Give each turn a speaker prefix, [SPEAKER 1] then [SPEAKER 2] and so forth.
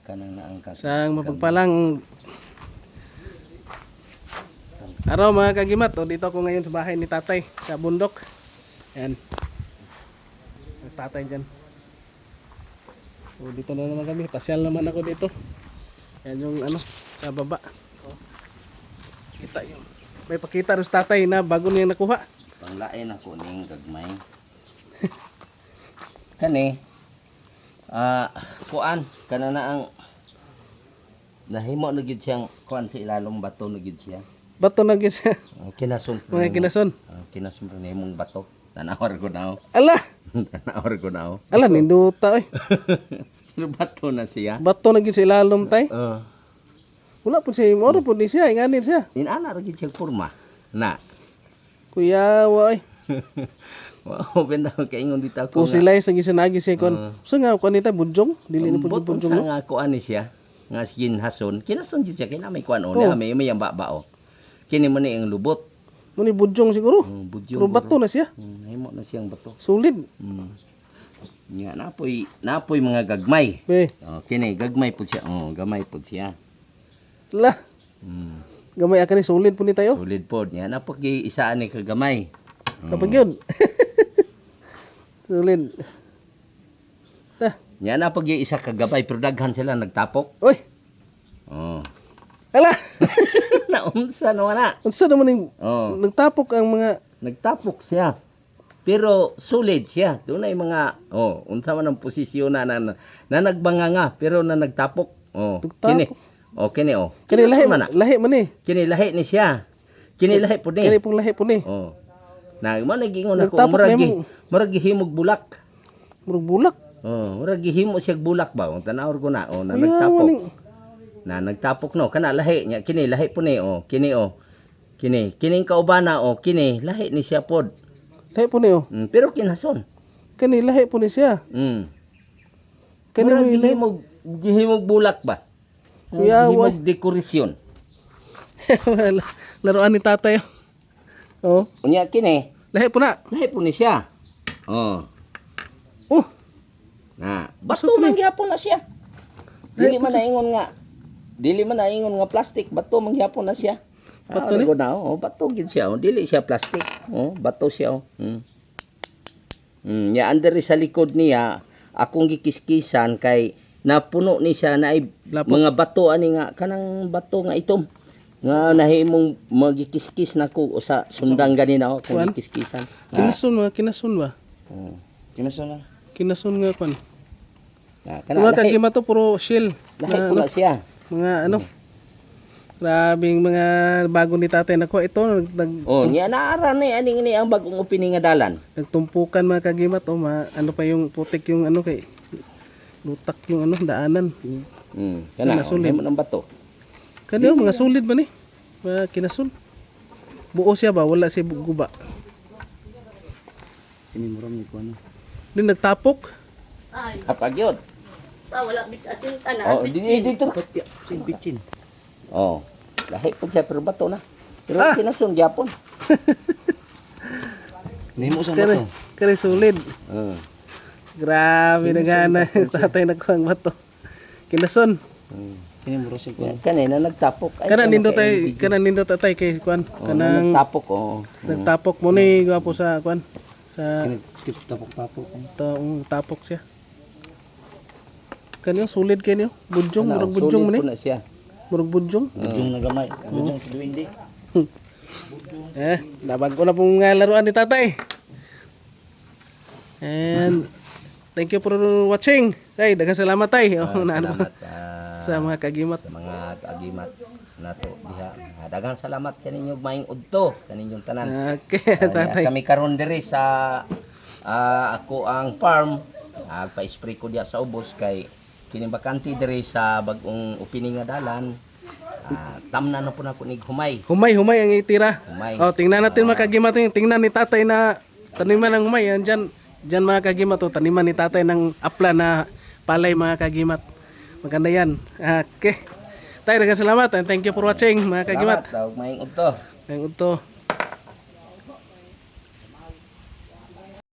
[SPEAKER 1] kanang naangkat.
[SPEAKER 2] Sang mapagpalang araw mga kagimat. O, dito ako ngayon sa bahay ni tatay sa bundok. Yan. Mas tatay dyan. O, dito na naman kami. Pasyal naman ako dito. Yan yung ano, sa baba. O, kita yung may pakita rin sa tatay na bago niya nakuha.
[SPEAKER 1] Panglain ako ning gagmay. Kani kuan kana na ang nahimo na gid siyang kuan sa ilalong bato na gid siya.
[SPEAKER 2] Bato na gyud siya.
[SPEAKER 1] Kinason.
[SPEAKER 2] Mga kinason.
[SPEAKER 1] Kinason na imong bato. Tanawar ko na.
[SPEAKER 2] Ala!
[SPEAKER 1] Tanawar ko na.
[SPEAKER 2] Ala, ninduta oy.
[SPEAKER 1] Bato na siya.
[SPEAKER 2] Bato na gyud sa ilalom tay. Wala po siya, moro po ni siya, inganin siya.
[SPEAKER 1] Inana ra gid siyang porma. Na.
[SPEAKER 2] Kuya, oy.
[SPEAKER 1] Wow, benda kaingon dito ako.
[SPEAKER 2] Pusilay sa gisanagi siya kon. So nga ko nita bunjong, dili ni
[SPEAKER 1] Butong
[SPEAKER 2] bunjong.
[SPEAKER 1] sa
[SPEAKER 2] No?
[SPEAKER 1] nga kuan ni siya. Nga kinason. Kinason gid siya kina may kuan o.
[SPEAKER 2] Oh.
[SPEAKER 1] May yang baba o. Kini mo ni ang lubot.
[SPEAKER 2] Muni bunjong siguro.
[SPEAKER 1] Budyo.
[SPEAKER 2] Pero bato na siya.
[SPEAKER 1] Himo na siyang bato.
[SPEAKER 2] Solid.
[SPEAKER 1] Nga napoy mga gagmay.
[SPEAKER 2] Be,
[SPEAKER 1] Kini gagmay pud siya. Gamay pud siya.
[SPEAKER 2] la. Gamay akan ni solid po ni tayo.
[SPEAKER 1] Solid pod nya napag isaan ni kagamay.
[SPEAKER 2] Kapag yun. Solid. Ta.
[SPEAKER 1] Nya napag isa kagamay pero daghan sila nagtapok.
[SPEAKER 2] Oy,
[SPEAKER 1] Oh.
[SPEAKER 2] ala.
[SPEAKER 1] Naunsa no na.
[SPEAKER 2] Unsa naman yung nagtapok ang mga
[SPEAKER 1] Nagtapok siya. Pero solid siya. Doon ay mga unsa man ang posisyon na nagbanganga pero na nagtapok. Kini. Kini
[SPEAKER 2] kani lahi
[SPEAKER 1] man na.
[SPEAKER 2] lahi man ni.
[SPEAKER 1] Kini lahi ni siya. Kini lahi pud ni.
[SPEAKER 2] Kani pong lahi po ni.
[SPEAKER 1] Na mo nagingon ako
[SPEAKER 2] Nagtapok na yung-
[SPEAKER 1] murag gihimog bulak.
[SPEAKER 2] Murag bulak.
[SPEAKER 1] Murag gihimo siya bulak ba. Tanawor ko na na
[SPEAKER 2] Ayaw,
[SPEAKER 1] nagtapok.
[SPEAKER 2] maning-
[SPEAKER 1] Na nagtapok no kana lahi niya kini lahi po ni kini kining kaubana kini lahi ni siya pod.
[SPEAKER 2] Lahi po ni oh.
[SPEAKER 1] Pero kinason.
[SPEAKER 2] Kani lahi po ni siya. Kani
[SPEAKER 1] Murag
[SPEAKER 2] mo ilahi.
[SPEAKER 1] gihimog bulak ba?
[SPEAKER 2] Kuya,
[SPEAKER 1] Gihimog dekorasyon.
[SPEAKER 2] Laruan ni tatay. Oh.
[SPEAKER 1] Unya kini
[SPEAKER 2] Lahi po na.
[SPEAKER 1] lahi po ni siya.
[SPEAKER 2] Oh.
[SPEAKER 1] Na bato man gyapon na siya. Dili man naingon nga plastic, bato man gyapon na siya.
[SPEAKER 2] Bato ni?
[SPEAKER 1] Bato gid siya. Dili siya plastic. Bato siya. Nya under sa likod niya akong gikiskisan kay napuno ni siya na
[SPEAKER 2] Lapok.
[SPEAKER 1] mga bato ani nga kanang bato nga itom. Nga nahimong magikiskis nako sa sundang ganina ako kung
[SPEAKER 2] Kuan?
[SPEAKER 1] gikiskisan.
[SPEAKER 2] Kinason ba?
[SPEAKER 1] Kinason na.
[SPEAKER 2] Kinason nga kon.
[SPEAKER 1] Kana
[SPEAKER 2] Tuwa
[SPEAKER 1] lahi,
[SPEAKER 2] kagima to puro shell.
[SPEAKER 1] lahi
[SPEAKER 2] Na,
[SPEAKER 1] po na siya.
[SPEAKER 2] mga ano? Grabing mga bago ni tatay nako ito
[SPEAKER 1] Nya naara ni aning ini ang bagong opening nga dalan.
[SPEAKER 2] nagtumpukan mga kagimat ano pa yung putik yung ano kay lutak yung ano daanan.
[SPEAKER 1] Kana
[SPEAKER 2] Nasulid.
[SPEAKER 1] mo ng bato.
[SPEAKER 2] Kani mga solid ba ni? Mga kinason. Buo siya ba? Wala siya guba.
[SPEAKER 1] Kini mo ni ko ano.
[SPEAKER 2] Di nagtapok.
[SPEAKER 3] Ay,
[SPEAKER 1] Kapag yun.
[SPEAKER 3] wala bitasin tanan.
[SPEAKER 1] Dito.
[SPEAKER 2] Bitchin.
[SPEAKER 1] Lahi po siya pero bato na. Pero kinasun gyapon. Nimo sa bato.
[SPEAKER 2] Kani solid. Grabe na gana tatay nagkuhang bato. Kinason.
[SPEAKER 1] Kini mo rosig ko. Kanina nagtapok.
[SPEAKER 2] Kana nindo tatay kay kuan. Kanang
[SPEAKER 1] nagtapok
[SPEAKER 2] nagtapok mo ni gwapo sa kuan. Sa
[SPEAKER 1] tapok.
[SPEAKER 2] tapok siya. Kanyo solid kanyo. Bunjong, murag bunjong mo ni.
[SPEAKER 1] na siya.
[SPEAKER 2] Murag bunjong.
[SPEAKER 1] Bunjong na gamay. Bunjong si Duwindi.
[SPEAKER 2] Nabag ko na pong laruan ni tatay. And thank you for watching. Say, daghang salamat tay.
[SPEAKER 1] Salamat
[SPEAKER 2] Sa mga kagimat.
[SPEAKER 1] sa mga kagimat nato diha. Daghang salamat kaninyo maing udto kaninyong tanan.
[SPEAKER 2] Okay, tatay.
[SPEAKER 1] Kami karon diri sa ako ang farm. Pa-spray ko diya sa ubos kay kini bakante diri sa bagong opening nga dalan. Tamna na po na ko nig humay.
[SPEAKER 2] Humay ang itira.
[SPEAKER 1] Humay.
[SPEAKER 2] Tingnan natin mga kagimat yung tingnan ni tatay na taniman ng humay. Yan dyan mga kagimat taniman ni tatay ng apla na palay mga kagimat. Maganda yan. Okay. Tayo, daghang salamat and thank you for watching mga kagimat.
[SPEAKER 1] Salamat, maing udto.
[SPEAKER 2] Ayun to.